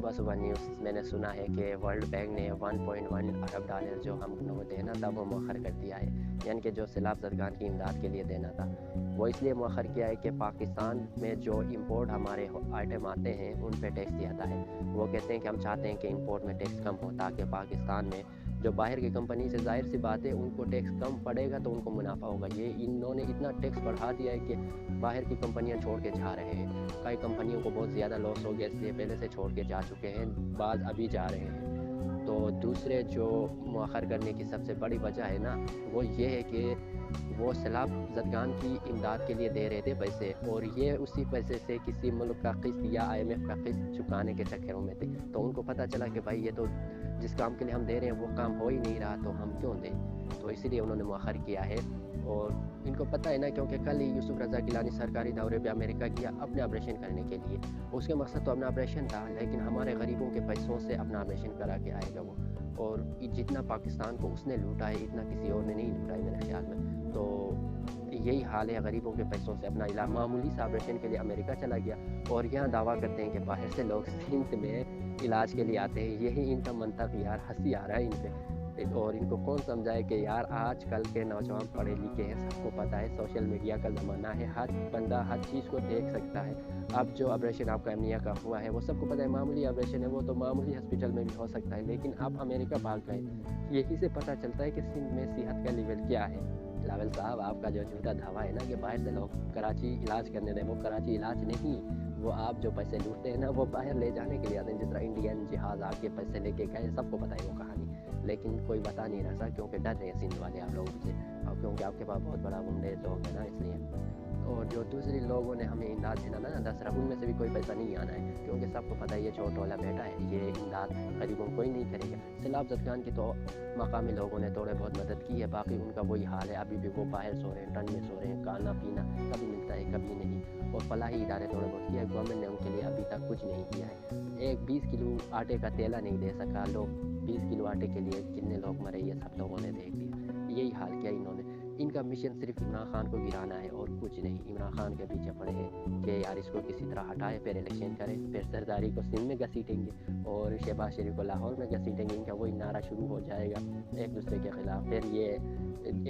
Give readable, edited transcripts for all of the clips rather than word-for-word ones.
सुबह सुबह न्यूज़ मैंने सुना है कि वर्ल्ड बैंक ने 1.1 अरब डॉलर जो हम लोगों को देना था वो मौखर कर दिया है, यानी कि जो सैलाब ज़दगान की इमदाद के लिए देना था वो इसलिए मौखर किया है कि पाकिस्तान में जो इंपोर्ट हमारे आइटम आते हैं उन पे टैक्स दिया जाता है। वो कहते हैं कि हम चाहते हैं कि इंपोर्ट में टैक्स कम हो ताकि पाकिस्तान में जो बाहर की कंपनी से ज़ाहिर सी बात है उनको टैक्स कम पड़ेगा तो उनको मुनाफा होगा। ये इन्होंने इतना टैक्स बढ़ा दिया है कि बाहर की कंपनियां छोड़ के जा रहे हैं। कई कंपनियों को बहुत ज़्यादा लॉस हो गया इसलिए पहले से छोड़ के जा चुके हैं, बाद अभी जा रहे हैं। तो दूसरे जो मौखर करने की सबसे बड़ी वजह है ना वो ये है कि वो सैलाब ज़दगान की इमदाद के लिए दे रहे थे पैसे, और ये उसी पैसे से किसी मुल्क का किस्त या IMF का किस्त चुकाने के चक्करों में थे। तो उनको पता चला कि भाई ये तो जिस काम के लिए हम दे रहे हैं वो काम हो ही नहीं रहा तो हम क्यों दें, तो इसीलिए उन्होंने मौखर किया है। और इनको पता है ना, क्योंकि कल ही यूसुफ रज़ा गिलानी सरकारी दौरे पे अमेरिका किया अपने ऑपरेशन करने के लिए। उसके मकसद तो अपना ऑपरेशन था, लेकिन हमारे गरीबों के पैसों से अपना ऑपरेशन करा के आएगा वो। और जितना पाकिस्तान को उसने लूटा है इतना किसी और ने नहीं लूटा है मेरे ख्याल में। तो यही हाल है, गरीबों के पैसों से अपना इलाज मामूली सा ऑपरेशन के लिए अमेरिका चला गया, और यहाँ दावा करते हैं कि बाहर से लोग सिंध में इलाज के लिए आते हैं। यही इनका मंतक यार, हंसी आ रहा है इन पे। और इनको कौन समझाए कि यार आजकल के नौजवान पढ़े लिखे हैं, सबको पता है सोशल मीडिया का ज़माना है, हर बंदा हर चीज़ को देख सकता है। अब जो ऑपरेशन आपका अमनिया का हुआ है वो सबको पता है, मामूली ऑपरेशन है, वो तो मामूली हॉस्पिटल में भी हो सकता है, लेकिन आप अमेरिका भाग गए। यही से पता चलता है कि सिंध में सेहत का लेवल क्या है। लावल साहब, आपका जो झूठा दावा है ना कि बाहर से लोग कराची इलाज करने दें, वो कराची इलाज नहीं, वो आप जो पैसे लूटते हैं ना वो बाहर ले जाने के लिए आते हैं। जिस तरह इंडियन जहाज़ आके पैसे लेके गए, सबको पता है वो कहानी, लेकिन कोई बता नहीं रहा क्योंकि डर रहे हैं सिंध वाले आप लोगों से, और क्योंकि आपके पास बहुत बड़ा गुंडे लोग है ना इसलिए। और जो दूसरे लोगों ने हमें इमदाद देना था ना 10 रकम में से भी कोई पैसा नहीं आना है, क्योंकि सबको पता है ये छोटा वाला बेटा है, ये इमदाद गरीबों कोई नहीं करेगा। सैलाब ज़दगान की तो मकामी लोगों ने थोड़े बहुत मदद की है, बाकी उनका वही हाल है, अभी भी वो बाहर सो रहे हैं, टन में सो रहे हैं, खाना पीना कभी मिलता है कभी नहीं। और फलाही इदारे थोड़े बहुत किया है, गवर्नमेंट ने उनके लिए अभी तक कुछ नहीं किया है। एक 20 किलो आटे का तेला नहीं दे सका, लोग 20 किलो आटे के लिए कितने लोग मरे ये सब लोगों ने देख लिया। यही हाल किया इन्होंने। इनका मिशन सिर्फ इमरान खान को गिराना है और कुछ नहीं। इमरान खान के पीछे पड़े हैं कि यार इसको किसी तरह हटाए, फिर इलेक्शन करें, फिर सरदारी को सिंध में घसीटेंगे और शहबाज शरीफ को लाहौर में घसीटेंगे। इनका वही नारा शुरू हो जाएगा एक दूसरे के ख़िलाफ़। फिर ये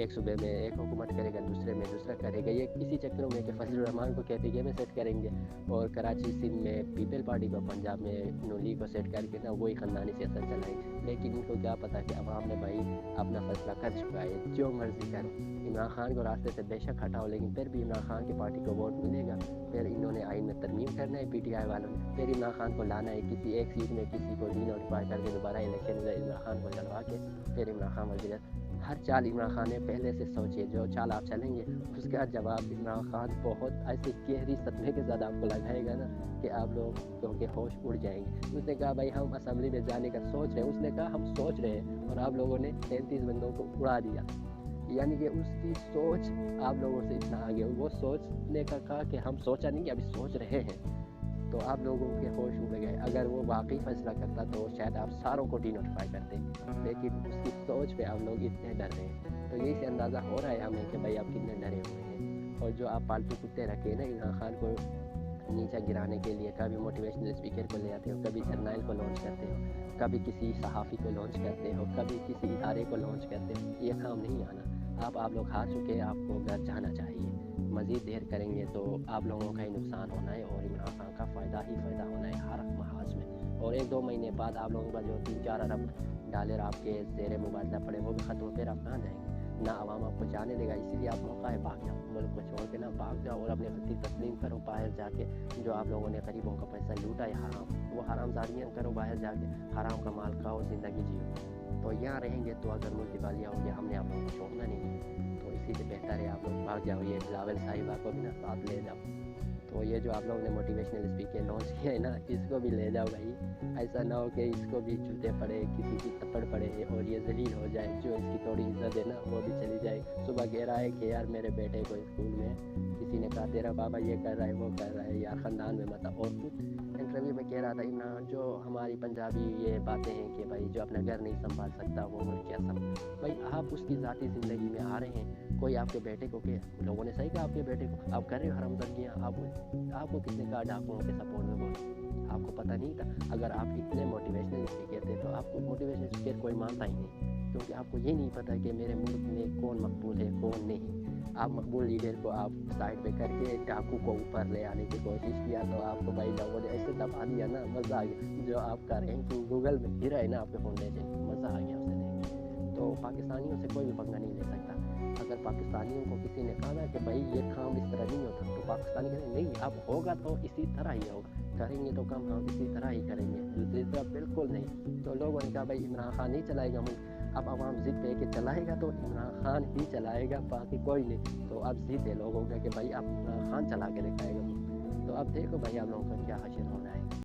एक सूबे में एक हुकूमत करेगा, दूसरे में दूसरा करेगा। ये इसी चक्करों में कि फजलुर रहमान को कहते हैं में सेट करेंगे, और कराची सिंध में पीपल पार्टी को, पंजाब में नून लीग को सेट करके ना वही ख़ानदानी सियासत चलाएंगे। लेकिन इनको क्या पता कि अवाम ने भाई अपना फैसला कर चुका है, जो मर्ज़ी करो। इमरान खान को रास्ते से बेशक हटाओ, लेकिन फिर भी इमरान खान की पार्टी को वोट मिलेगा। फिर इन्होंने आइन में तरमीम करना है PTI वालों ने, फिर इमरान खान को लाना है किसी एक सीट में, किसी को डी-नोटिफाई करके दोबारा इलेक्शन में इमरान खान को लड़वा के फिर इमरान खान वज़ीर। हर चाल इमरान खान ने पहले से सोची है, जो चाल आप चलेंगे उसका जवाब इमरान खान बहुत ऐसे गहरी सदमे के साथ आपको लगाएगा ना कि आप लोग क्योंकि होश उड़ जाएंगे। उसने कहा भाई हम असेंबली में जाने का सोच रहे हैं, उसने कहा हम सोच रहे हैं, और आप लोगों ने 33 बंदों को उड़ा दिया। यानी कि उसकी सोच आप लोगों से इतना आगे, वो सोचने का कहा कि हम सोचा नहीं, अभी सोच रहे हैं, तो आप लोगों के होश उड़ गए। अगर वो वाकई फैसला करता तो शायद आप सारों को डी-नोटिफाई करते, लेकिन उसकी सोच पे आप लोग इतने डर रहे हैं। तो यही से अंदाज़ा हो रहा है हमें कि भाई आप कितने डरे हुए हैं। और जो आप पालतू कुत्ते रखे हैं ना इमरान खान को नीचे गिराने के लिए, कभी मोटिवेशनल स्पीकर को ले आते हो, कभी जर्नल को लॉन्च करते हो, कभी किसी सहाफ़ी को लॉन्च करते हो, कभी किसी इदारे को लॉन्च करते हो, ये काम नहीं आना। आप लोग हार चुके, आपको घर जाना चाहिए। मज़ीद देर करेंगे तो आप लोगों का ही नुकसान होना है और इमरान खान का फ़ायदा ही फ़ायदा होना है हर महाज में। और 1-2 महीने बाद आप लोगों का जो 3-4 अरब डॉलर आपके ज़ेर मुबादला पड़े वो भी ख़त्म, फिर आप कहाँ जाएंगे? ना आवाम आपको जाने देगा। इसीलिए आप मौका है, भाग जाओ, मुल्क को छोड़ के ना भाग जाओ और अपने गलती तस्लीम करो। बाहर जाके जो आप लोगों ने गरीबों का पैसा लूटा है हराम, वो हराम जारियाँ करो, बाहर जाके हराम का माल खाओ, ज़िंदगी जियो। तो यहाँ रहेंगे तो अगर मुल्क दिवालिया हो गया, हमने आप लोगों को छोड़ना नहीं है, तो इसीलिए बेहतर है आप लोग भाग जाओ। ये बिलावल साहिबा को भी ना साथ ले जाओ। तो ये जो आप लोगों ने मोटिवेशनल स्पीकर लॉन्च किया है ना, इसको भी ले जाओ भाई। ऐसा ना हो कि इसको भी जूते पड़े, किसी की थप्पड़ पड़े और ये जलील हो जाए। जो इसकी थोड़ी इज्जत है ना वो भी चली जाए। सुबह कह रहा है कि यार मेरे बेटे को स्कूल में کسی نے کہا تیرا بابا یہ کر رہا ہے وہ کر رہا ہے یار خاندان میں مت آ۔ اور خود انٹرویو میں کہہ رہا تھا عمران جو ہماری پنجابی یہ باتیں ہیں کہ بھائی جو اپنا گھر نہیں سنبھال سکتا وہ ملک کیا بھائی آپ اس کی ذاتی زندگی میں آ رہے ہیں، کوئی آپ کے بیٹے کو کہ لوگوں نے صحیح کہا آپ کے بیٹے کو آپ کر رہے ہو حرام زدگیاں، آپ کو کس نے کہا ڈاکوؤں کے سپورٹ میں بولو؟ آپ کو پتہ نہیں تھا؟ اگر آپ اتنے موٹیویشنل اسپیکر تھے تو آپ کو موٹیویشنل اسپیکر کوئی مانتا ہی نہیں، کیونکہ آپ کو یہ نہیں پتہ کہ میرے ملک میں کون مقبول ہے کون نہیں۔ آپ مقبول لیڈر کو آپ سائڈ پہ کر کے ڈاکو کو اوپر لے آنے کی کوشش کیا تو آپ کو بھائی لوگوں نے ایسے دبا دیا نا، مزہ آ گیا۔ جو آپ کا رینکنگ گوگل میں گرا ہے نا آپ کے فاؤنڈیشن، مزہ آ گیا اسے دیکھ کے۔ تو پاکستانیوں سے کوئی بھی پنگا نہیں لے سکتا۔ اگر پاکستانیوں کو کسی نے کہا نا کہ بھائی یہ کام اس طرح نہیں ہوتا تو پاکستانی کہتے نہیں اب ہوگا تو اسی طرح ہی ہوگا، کریں گے تو کم ہم اسی طرح ہی کریں گے، دوسری طرح بالکل نہیں۔ تو لوگوں نے کہا بھائی عمران خان نہیں چلائے گا ملک، اب عوام ضد پہ کہ چلائے گا تو عمران خان ہی چلائے گا، باقی کوئی نہیں۔ تو اب ضد ہے لوگوں کا کہ بھائی اب عمران خان چلا کے دکھائے گا ملک۔ تو اب دیکھو بھائی آپ لوگوں کا کیا حشر ہونا ہے۔